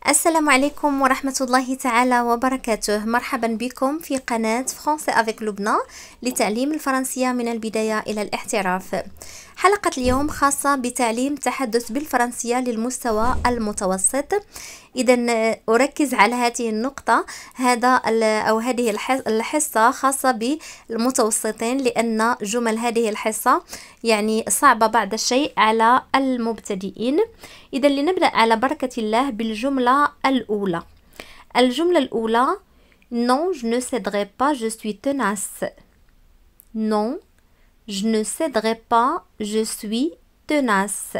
السلام عليكم ورحمة الله تعالى وبركاته. مرحبا بكم في قناة فرنسي افيك لبنى لتعليم الفرنسية من البداية إلى الاحتراف. حلقة اليوم خاصة بتعليم التحدث بالفرنسية للمستوى المتوسط. إذا أركز على هذه النقطة، هذه الحصة خاصة بالمتوسطين، لأن جمل هذه الحصة يعني صعبة بعض الشيء على المبتدئين. إذا لنبدأ على بركة الله بالجملة الأولى. الجملة الأولى: Non, je ne céderai pas, je suis tenace. Non, je ne céderai pas, je suis tenace.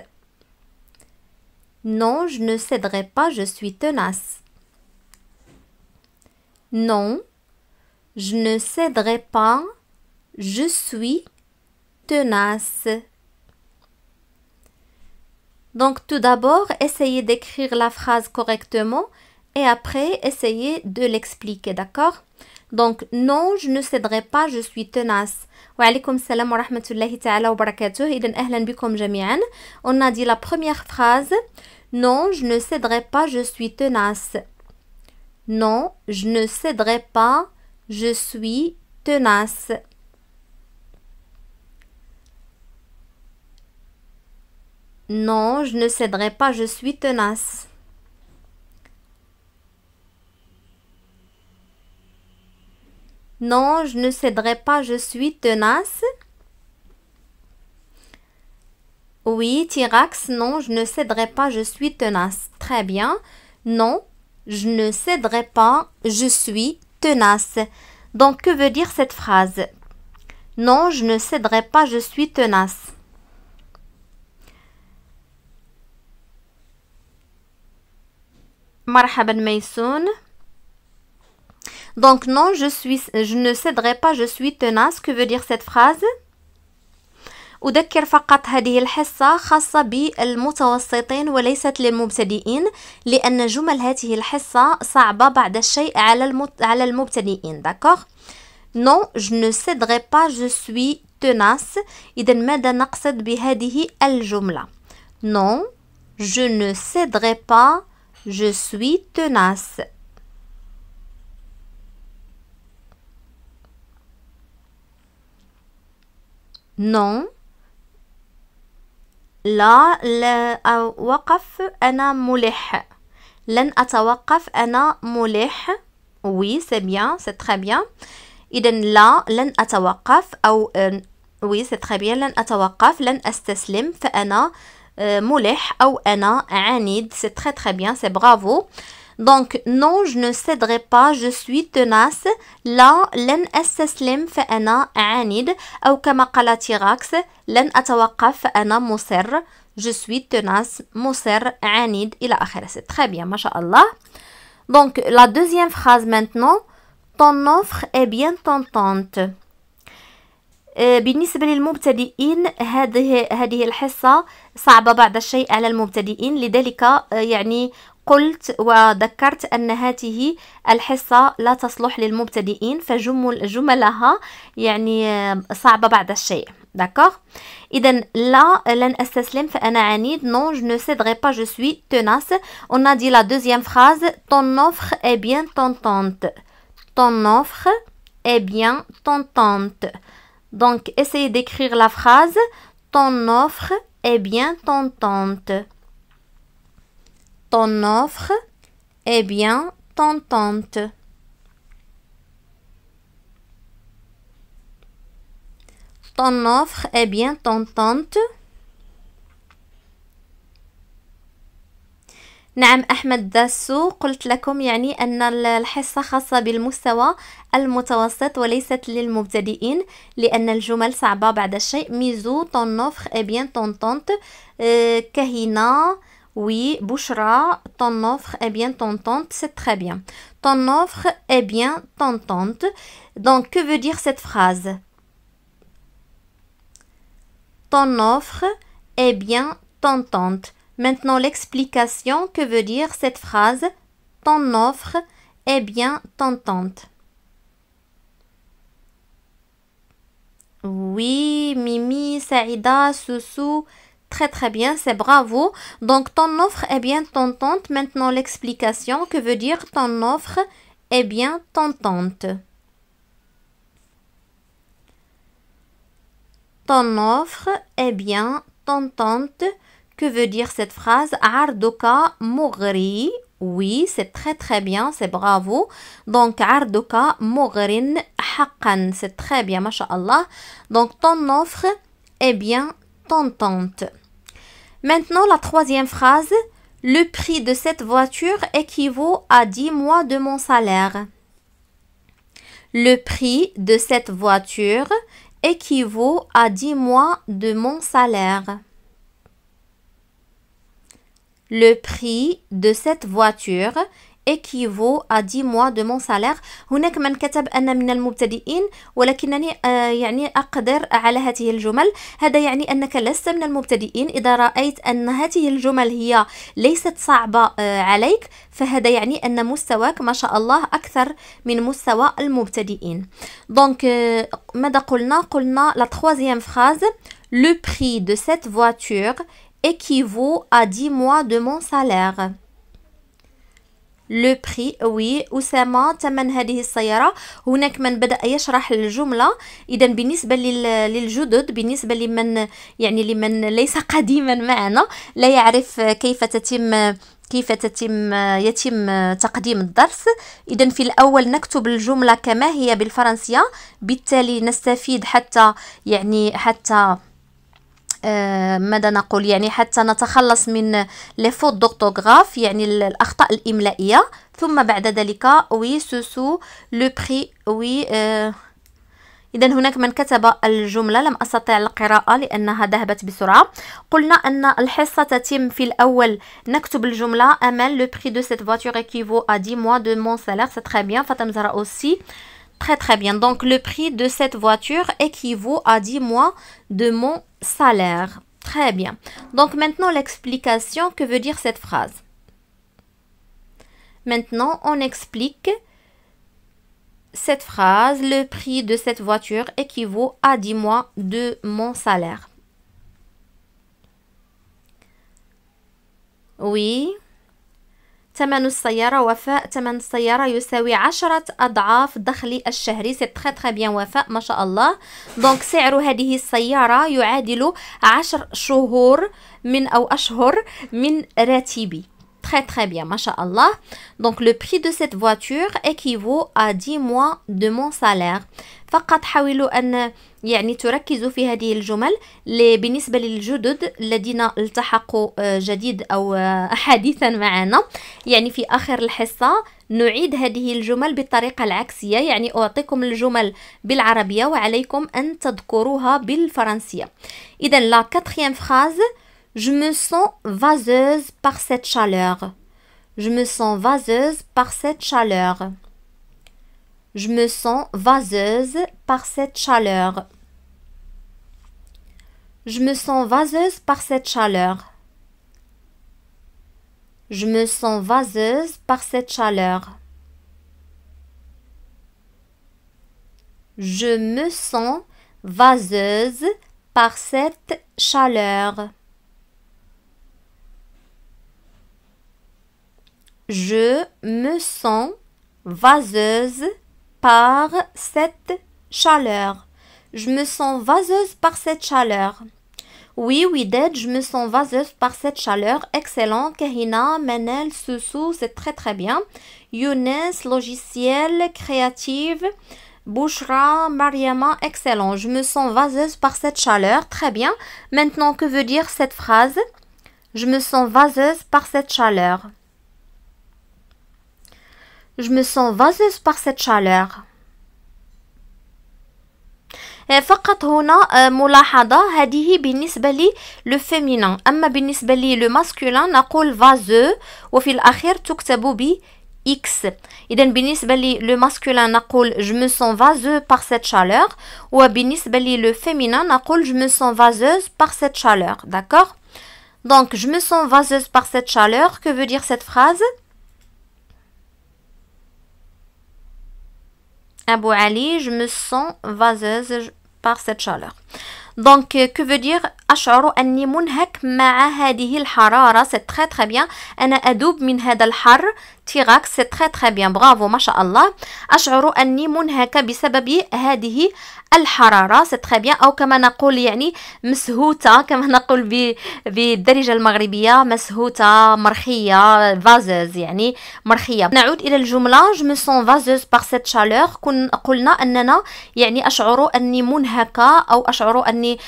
Non, je ne céderai pas, je suis tenace. Non, je ne céderai pas, je suis tenace. Donc tout d'abord, essayez d'écrire la phrase correctement et après essayez de l'expliquer, d'accord? Donc non, je ne céderai pas, je suis tenace. Wa alaykoum salam wa rahmatullahi ta'ala wa barakatuh. Idhan ahlan bikum jami'an. On a dit la première phrase: non, je ne céderai pas, je suis tenace. Non, je ne céderai pas, je suis tenace. Non, je ne céderai pas, je suis tenace. Non, je ne céderai pas, je suis tenace. Oui, Tirax, non, je ne céderai pas, je suis tenace. Très bien. Non, je ne céderai pas, je suis tenace. Donc, que veut dire cette phrase? Non, je ne céderai pas, je suis tenace. Marhaban Maysoun. Donc non, je ne céderai pas, je suis tenace. Que veut dire cette phrase? أذكر فقط هذه الحصة خاصة بالمتوسطين وليست للمبتدئين، لأن جمل هذه الحصة صعبة بعض الشيء على المبتدئين. d'accord? Non, je ne céderai pas, je suis tenace. إذا ماذا نقصد بهذه الجملة؟ Non, je ne céderai pas, je suis tenace. Non. لا أوقف أنا ملح. لن أتوقف أنا ملح. Oui, c'est bien, c'est très bien. إذا لا، لن أتوقف، أو oui, c'est très bien، لن أتوقف، لن أستسلم، فأنا ملح أو أنا عنيد. C'est très très bien, c'est bravo. Donc non, je ne céderai pas, je suis tenace. لا، لن أستسلم فأنا عنيد، أو كما قال تيراكس: لن أتوقف فأنا مصر. je suis tenace، مصر، عنيد، إلى آخره. C'est très bien, ما شاء الله. Donc la deuxième phrase maintenant: ton offre est bien tentante. بالنسبة للمبتدئين هذه الحصة صعبة بعض الشيء على المبتدئين، لذلك يعني قلت وذكرت أن هذه الحصة لا تصلح للمبتدئين، فجملها يعني صعبة بعض الشيء. d'accord? إذا لا، لن أستسلم فأنا عنيد. non, je ne céderai pas, je suis tenace. On a dit la deuxième phrase: ton offre est bien tentante. ton offre est bien tentante. Donc essayez d'écrire la phrase: ton offre est bien tentante. Ton offre est bien tentante. Ton offre est bien tentante. نعم أحمد داسو، قلت لكم يعني أن الحصة خاصة بالمستوى المتوسط وليست للمبتدئين، لأن الجمل صعبة بعض الشيء. ميزو، ton offre est bien tentante. كهينة، oui. بشرى، ton offre est bien tentante. C'est très bien. Ton offre est bien tentante. Donc que veut dire cette phrase? Ton offre est bien tentante. Maintenant l'explication: que veut dire cette phrase? Ton offre est bien tentante. Oui, Mimi, Saïda, Soussou, très bien, c'est bravo. Donc ton offre est bien tentante. Maintenant l'explication, que veut dire ton offre est bien tentante. Ton offre est bien tentante. Que veut dire cette phrase? عرضك مغري. Oui, c'est très bien, c'est bravo. Donc عرضك مغر حقا, c'est très bien, masha'Allah. Donc ton offre est bien tentante. Maintenant la troisième phrase. Le prix de cette voiture équivaut à 10 mois de mon salaire. Le prix de cette voiture équivaut à 10 mois de mon salaire. Le prix de cette voiture équivaut à 10 mois de mon salaire. هناك من كتب أن من المبتدئين ولكنني يعني أقدر على هذه الجمل. هذا يعني أنك لست من المبتدئين. إذا رأيت أن هذه الجمل هي ليست صعبة عليك فهذا يعني أن مستواك ما شاء الله أكثر من مستوى المبتدئين. Donc ماذا قلنا؟ قلنا la troisième phrase. Le prix de cette voiture équivaut à 10 mois de mon salaire. Le prix, oui. أسامة ثمن هذه السيارة. هناك من بدأ يشرح الجملة. إذا بالنسبة للجدد، بالنسبة لمن لمن ليس قديما معنا لا يعرف كيف يتم تقديم الدرس. إذا في الأول نكتب الجملة كما هي بالفرنسية، بالتالي نستفيد حتى ماذا نقول حتى نتخلص من لي فوت دوغتوغراف الأخطاء الإملائية. ثم بعد ذلك وي سوسو لو بري وي. إذا هناك من كتب الجملة لم أستطع القراءة لأنها ذهبت بسرعة. قلنا أن الحصة تتم في الأول نكتب الجملة أمل لو بري دو سيت فواتور équivaut à 10 mois de mon salaire. C'est très bien. Fatem Zara aussi. Très bien. Donc le prix de cette voiture équivaut à 10 mois de mon salaire. Très bien. Donc maintenant l'explication, que veut dire cette phrase? Maintenant on explique cette phrase. Le prix de cette voiture équivaut à 10 mois de mon salaire. Oui. ثمن السيارة وفاء. ثمن السيارة يساوي 10 أضعاف دخلي الشهري. c'est très bien وفاء ما شاء الله. donc سعر هذه السيارة يعادل 10 شهور أو أشهر من راتبي. très bien ما شاء الله. donc le prix de cette voiture équivaut à 10 mois de mon salaire. فقط حاولوا أن تركزوا في هذه الجمل بالنسبة للجدد الذين التحقوا جديد أو حديثا معنا. في آخر الحصة نعيد هذه الجمل بالطريقة العكسية. أعطيكم الجمل بالعربية وعليكم أن تذكروها بالفرنسية. إذا la quatrième phrase. Je me sens vaseuse par cette chaleur. Je me sens vaseuse par cette chaleur. Je me sens vaseuse par cette chaleur. Je me sens vaseuse par cette chaleur. Je me sens vaseuse par cette chaleur. Je me sens vaseuse par cette chaleur. Je me sens vaseuse par cette chaleur. Je me sens vaseuse par cette chaleur. Oui, Wided, je me sens vaseuse par cette chaleur. Excellent. Kahina, Manel, Soussou, c'est très bien. Younes, logiciel, créative. Bouchra, Mariama, excellent. Je me sens vaseuse par cette chaleur. Très bien. Maintenant, que veut dire cette phrase? Je me sens vaseuse par cette chaleur. Je me sens vaseuse par cette chaleur. فقط هنا ملاحظة. هذه بالنسبة لي le féminin. أما بالنسبة لي le masculin نقول vaseux وفي الأخير تكتب ب X. إذن بالنسبة لي le masculin نقول je me sens vaseux par cette chaleur. وبالنسبة لي le féminin نقول je me sens vaseuse par cette chaleur. D'accord? Donc je me sens vaseuse par cette chaleur. Que veut dire cette phrase? Abou Ali, je me sens vaseuse par cette chaleur. Donc, que veut dire أشعر أني منهك مع هذه الحرارة. سي تري تري بيان. أنا أذوب من هذا الحر. تيراكس سي تري تري بيان. برافو ما شاء الله. أشعر أني منهكة بسبب هذه الحرارة. سي تري بيان. أو كما نقول يعني مسهوتة، كما نقول بالدارجة المغربية، مسهوتة، مرخية، فازوز يعني مرخية. نعود إلى الجملة je me sens vaseuse par cette chaleur. قلنا أننا يعني أشعر أني منهكة أو أشعر أني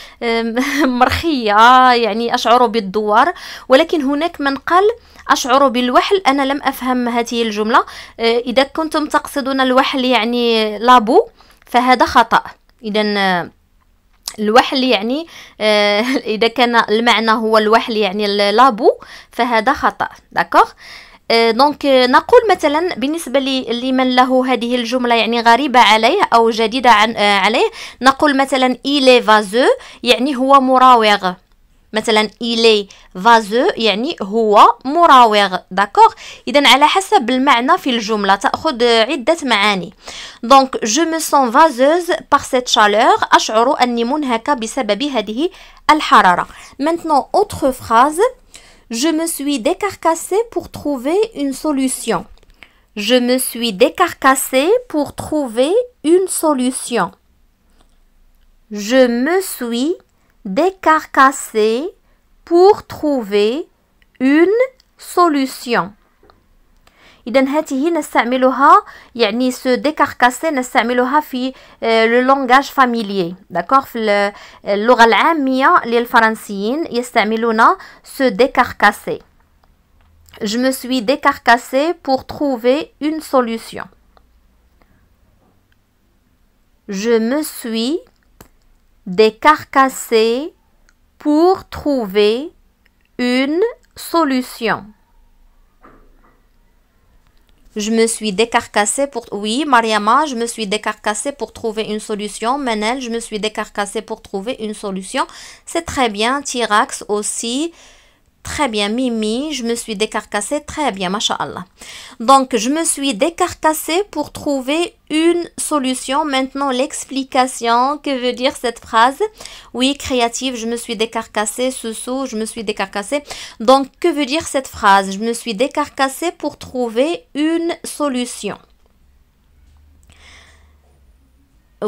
مرخية، يعني أشعر بالدوار. ولكن هناك من قال أشعر بالوحل. أنا لم أفهم هذه الجملة. إذا كنتم تقصدون الوحل يعني لابو فهذا خطأ. إذا الوحل يعني إذا كان المعنى هو الوحل يعني لابو فهذا خطأ. داكوغ. دونك نقول مثلا بالنسبة لمن له هذه الجملة يعني غريبة عليه أو جديدة عليه، نقول مثلا il est vaseux يعني هو مراوغ. مثلا il est vaseux يعني هو مراوغ. داكوغ. إذن على حسب المعنى في الجملة تأخذ عدة معاني. دونك je me sens vaseuse par cette chaleur. أشعر أني منهكة بسبب هذه الحرارة. Maintenant autre phrase. Je me suis décarcassée pour trouver une solution. Je me suis décarcassée pour trouver une solution. Je me suis décarcassée pour trouver une solution. إذن هذه نستعملها يعني se décarcasser نستعملها في le langage familier. d'accord. في اللغة العامية للفرنسيين يستعملون se décarcasser. Je me suis décarcassée pour trouver une solution. Je me suis décarcassée pour trouver une solution. Je me suis décarcassée pour... Oui, Mariama, je me suis décarcassée pour trouver une solution. Manel, je me suis décarcassée pour trouver une solution. C'est très bien. Tirax aussi. Très bien. Mimi, je me suis décarcassée. Très bien, masha'Allah. Donc, je me suis décarcassée pour trouver une solution. Maintenant, l'explication. Que veut dire cette phrase? Oui, créative, je me suis décarcassée. Soussou, je me suis décarcassée. Donc, que veut dire cette phrase? Je me suis décarcassée pour trouver une solution.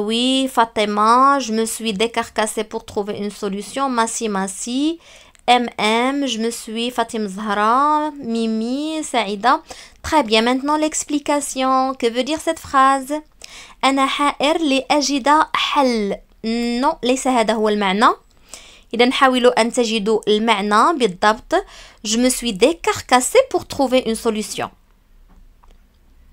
Oui, Fatima, je me suis décarcassée pour trouver une solution. Massi. je me suis Fatim Zahra, Mimi, Saïda. Très bien, maintenant l'explication. Que veut dire cette phrase? أنا حائر لأجد حل. Non, ليس هذا هو المعنى. إذا حاولوا أن تجدوا المعنى بالضبط. Je me suis décarcassée pour trouver une solution.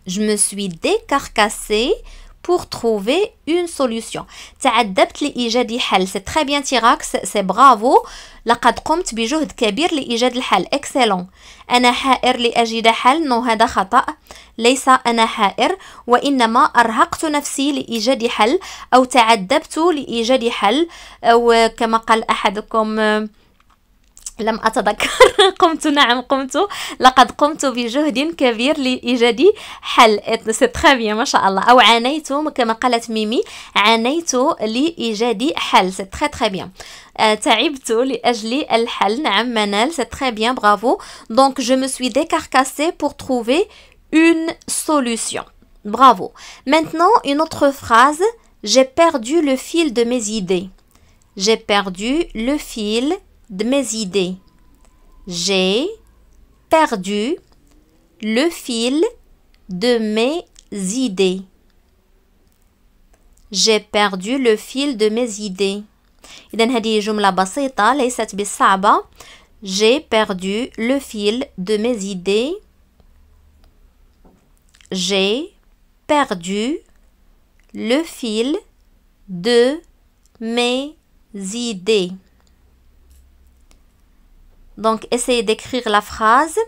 Je me suis décarcassée pour trouver une solution. تعذبت لإيجاد حل. C'est très bien Tirax, c'est bravo. لقد قمت بجهد كبير لإيجاد الحل. excellent. أنا حائر لأجد حل. نو هذا خطأ. ليس أنا حائر وإنما أرهقت نفسي لإيجاد حل أو تعذبت لإيجاد حل أو كما قال أحدكم لم أتذكر قمت لقد قمت بجهد كبير لإيجاد حل. سي تري بيان ما شاء الله. أو عانيت كما قالت ميمي عانيت لإيجاد حل. سي تري تري بيان. تعبت لأجل الحل. نعم منال. سي تري بيان برافو. دونك je me suis décarcassée pour trouver une solution. Bravo. Maintenant une autre phrase. J'ai perdu le fil de mes idées. J'ai perdu le fil de mes idées. J'ai perdu le fil de mes idées. J'ai perdu le fil de mes idées. إذن هذه جملة بسيطة ليست بالصعبة. J'ai perdu le fil de mes idées. J'ai perdu le fil de mes idées. Donc, essayez d'écrire la phrase.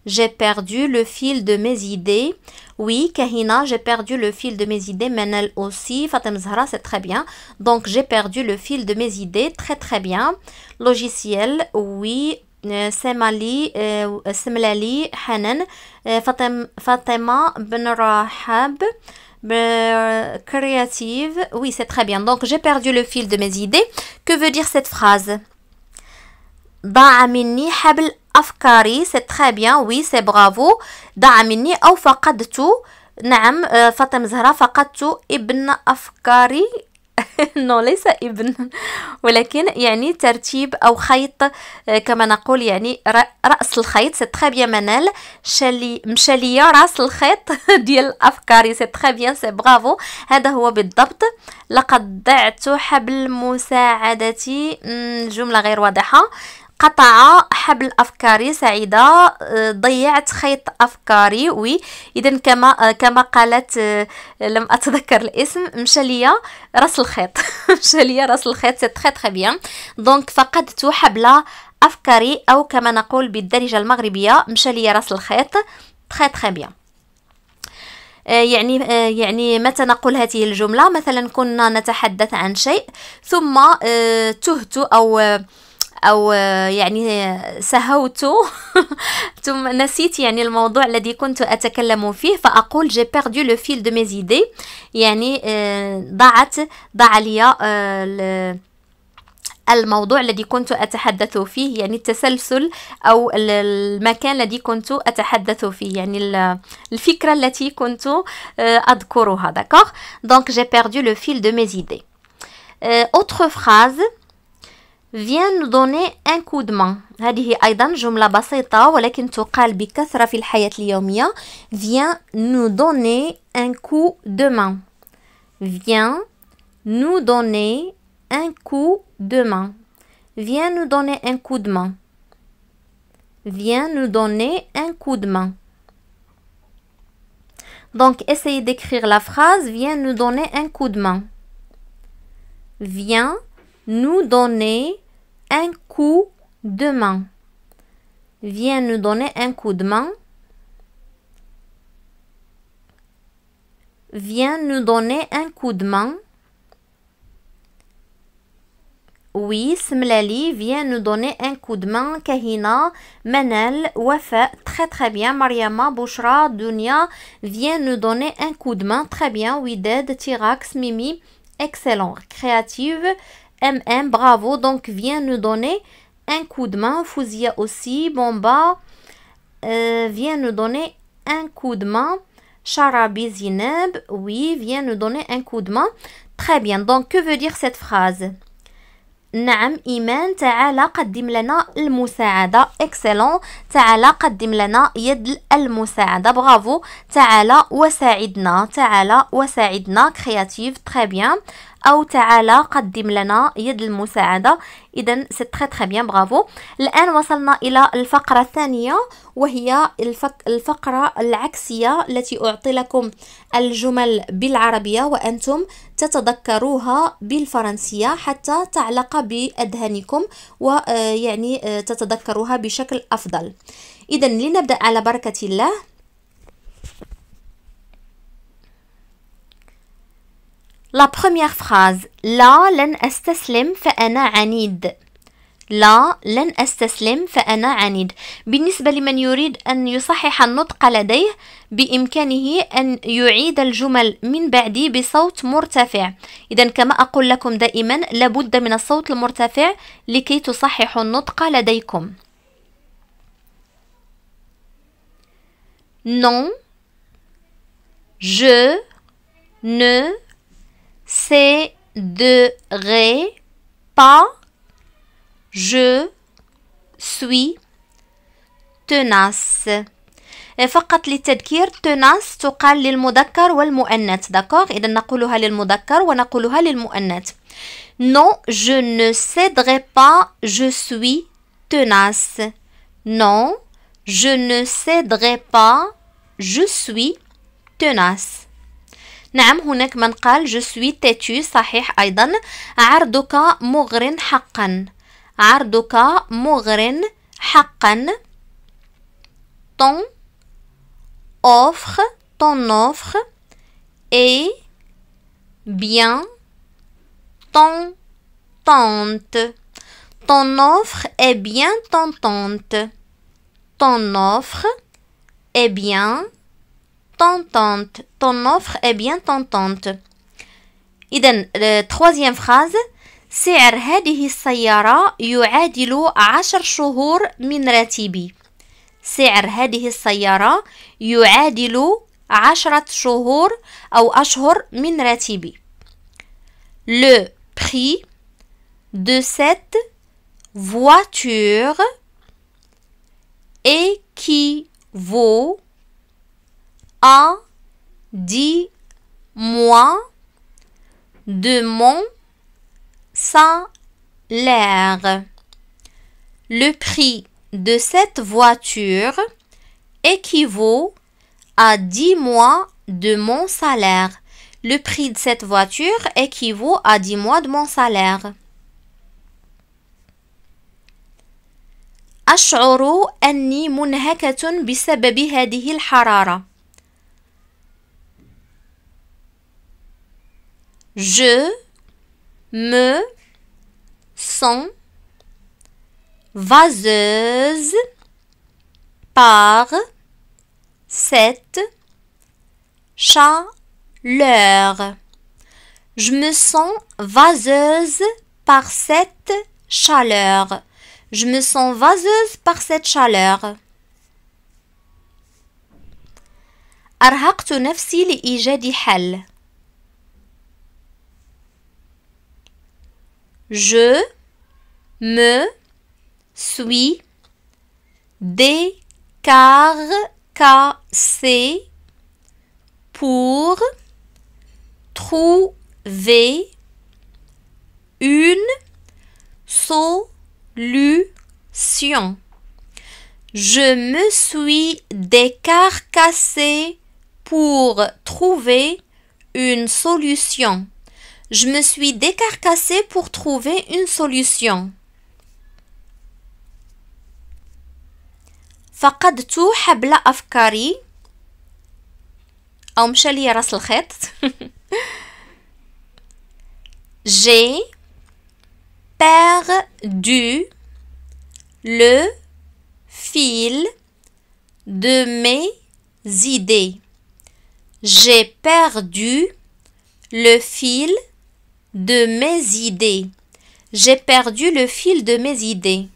J'ai perdu le fil de mes idées. Oui, Kahina, j'ai perdu le fil de mes idées. Manel aussi. Fatem Zahra, c'est très bien. Donc, j'ai perdu le fil de mes idées. Très, très bien. Logiciel, oui. Semali, Semlali, Hanan. Fatima Ben Rahab. Créative. Oui, c'est très bien. Donc, j'ai perdu le fil de mes idées. Que veut dire cette phrase? ضاع مني حبل أفكاري. سي تري بيان، وي سي برافو. ضاع مني أو فقدت. نعم فاطمة زهرة، فقدت ابن أفكاري. نو ليس ابن، ولكن يعني ترتيب أو خيط كما نقول، يعني رأس الخيط. سي تري بيان منال. مشى ليا راس الخيط ديال أفكاري. سي تري بيان، سي برافو. هذا هو بالضبط. لقد ضعت حبل مساعدتي. جملة غير واضحة. قطع حبل أفكاري. سعيدة، ضيعت خيط أفكاري. وي إذن كما قالت، لم أتذكر الاسم، مشى ليا راس الخيط. مشى ليا راس الخيط. سي تري تري بيان. دونك فقدت حبل أفكاري، أو كما نقول بالدارجة المغربية مشى ليا راس الخيط. تري تري بيان. يعني متى نقول هذه الجملة؟ مثلا كنا نتحدث عن شيء ثم تهت أو يعني سهوت ثم نسيت يعني الموضوع الذي كنت أتكلم فيه، فأقول j'ai perdu le fil de mes idées. يعني ضاع لي الموضوع الذي كنت أتحدث فيه، يعني التسلسل أو المكان الذي كنت أتحدث فيه، يعني الفكرة التي كنت أذكرها. d'accord. Donc j'ai perdu le fil de mes idées. Autre phrase. Viens nous donner un coup de main. هذه أيضا جملة بسيطة ولكن تقال بكثرة في الحياة اليومية. Viens nous donner un coup de main. Viens nous donner un coup de main. Viens nous donner un coup de main. Viens nous donner un coup de main. Donc essayez d'écrire la phrase. Viens nous donner un coup de main. Viens nous donner un coup de main. Viens nous donner un coup de main. Viens nous donner un coup de main. Oui, Smlali, viens nous donner un coup de main. Kahina, Manal, Wafa, très très bien. Mariama, Bouchra, Dunia, viens nous donner un coup de main. Très bien. Wided, Tirax, Mimi, excellent. Créative, MM, bravo. Donc, viens nous donner un coup de main. Fouzia aussi, Bomba, viens nous donner un coup de main. Charabi Zineb, oui, viens nous donner un coup de main. Très bien. Donc, que veut dire cette phrase? نعم إيمان، تعال قدم لنا المساعدة. excellent. تعال قدم لنا يد المساعدة. برافو. تعال وساعدنا. تعال وساعدنا. créative. très bien. أو تعال قدم لنا يد المساعدة. إذن c'est très très bien. برافو. الآن وصلنا إلى الفقرة الثانية، وهي الفقرة العكسية التي أعطي لكم الجمل بالعربية وأنتم تتذكروها بالفرنسية حتى تعلق بأذهانكم ويعني تتذكروها بشكل أفضل. إذن لنبدأ على بركة الله. La première phrase. لا لن أستسلم فأنا عنيد. لا لن أستسلم فأنا عنيد. بالنسبة لمن يريد أن يصحح النطق لديه بإمكانه أن يعيد الجمل من بعدي بصوت مرتفع. إذن كما أقول لكم دائما لابد من الصوت المرتفع لكي تصححوا النطق لديكم. Non, je ne céderai pas. Je suis tenace. فقط للتذكير، tenace تقال للمذكر والمؤنث. d'accord. إذا نقولها للمذكر ونقولها للمؤنث. Non, je ne céderai pas. Je suis tenace. Non, je ne céderai pas. Je suis tenace. نعم هناك من قال je suis têtu. صحيح أيضا. عرضك مغر حقا. عرضك مغر حقا. ton offre est bien tentante. Ton offre est bien tentante. Ton offre est bien tentante. Ton offre est bien tentante. إذن troisième phrase. سعر هذه السيارة يعادل 10 شهور من راتبي. سعر هذه السيارة يعادل 10 شهور أو أشهر من راتبي. Le prix de cette voiture équivaut à 10 mois de mon salaire. Le prix de cette voiture équivaut à 10 mois de mon salaire. Le prix de cette voiture équivaut à 10 mois de mon salaire. أشعر أني منهكة بسبب هذه الحرارة. Je me sens vaseuse par cette chaleur. Je me sens vaseuse par cette chaleur. Je me sens vaseuse par cette chaleur. أرهقت نفسي لإيجاد حل. Je me suis décarcassée pour trouver une solution. Je me suis décarcassée pour trouver une solution. Je me suis décarcassée pour trouver une solution. فقدت حبل أفكاري أو مشى لي راس الخيط. J'ai perdu le fil de mes idées. J'ai perdu le fil de mes idées. J'ai perdu le fil de mes idées.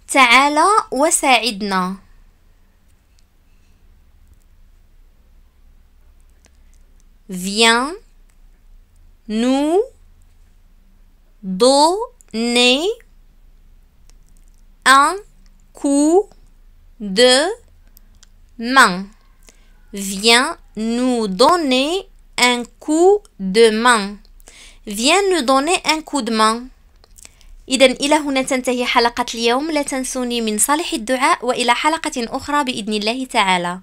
تعال وساعدنا. Viens nous donner un coup de main. Viens nous donner un coup de main. Viens nous donner un coup de main. إذن إلى هنا تنتهي حلقة اليوم. لا تنسوني من صالح الدعاء وإلى حلقة أخرى بإذن الله تعالى.